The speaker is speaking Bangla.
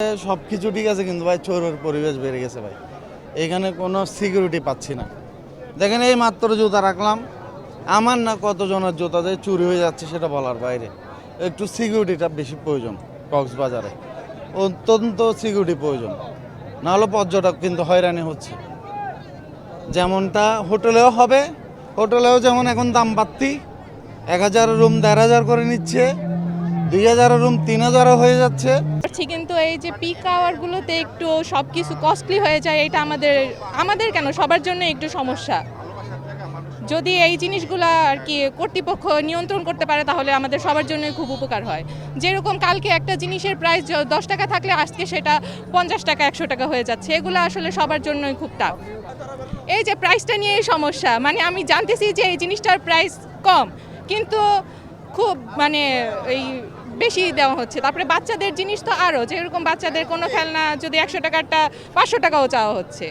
সব কিছু ঠিক আছে কিন্তু ভাই চোরের পরিবেশ বেড়ে গেছে ভাই। এখানে কোনো সিকিউরিটি পাচ্ছি না। দেখেন এই মাত্র জুতা রাখলাম, আমার না কতজনের জুতা যে চুরি হয়ে যাচ্ছে সেটা বলার বাইরে। একটু সিকিউরিটিটা বেশি প্রয়োজন কক্সবাজারে, অত্যন্ত সিকিউরিটি প্রয়োজন, নাহলে পর্যটক কিন্তু হয়রানি হচ্ছে। যেমনটা হোটেলেও হবে, হোটেলেও যেমন এখন দাম বাড়তি, 1000 রুম 1500 করে নিচ্ছে, 2000 রুম 3000 হয়ে যাচ্ছে। কিন্তু এই যে পিক আওয়ারগুলোতে একটু সব কিছু কস্টলি হয়ে যায়, এটা আমাদের কেন সবার জন্য একটু সমস্যা। যদি এই জিনিসগুলো আর কি কর্তৃপক্ষ নিয়ন্ত্রণ করতে পারে তাহলে আমাদের সবার জন্যই খুব উপকার হয়। যেরকম কালকে একটা জিনিসের প্রাইস 10 টাকা থাকলে আজকে সেটা 50 টাকা 100 টাকা হয়ে যাচ্ছে, এগুলো আসলে সবার জন্যই খুব টাফ। এই যে প্রাইসটা নিয়েই সমস্যা, মানে আমি জানতেছি যে এই জিনিসটার প্রাইস কম, কিন্তু খুব এই বেশি দেওয়া হচ্ছে। তারপরে বাচ্চাদের জিনিস তো আরও, যেরকম বাচ্চাদের কোনো খেলনা যদি 100 টাকারটা 500 টাকাও চাওয়া হচ্ছে।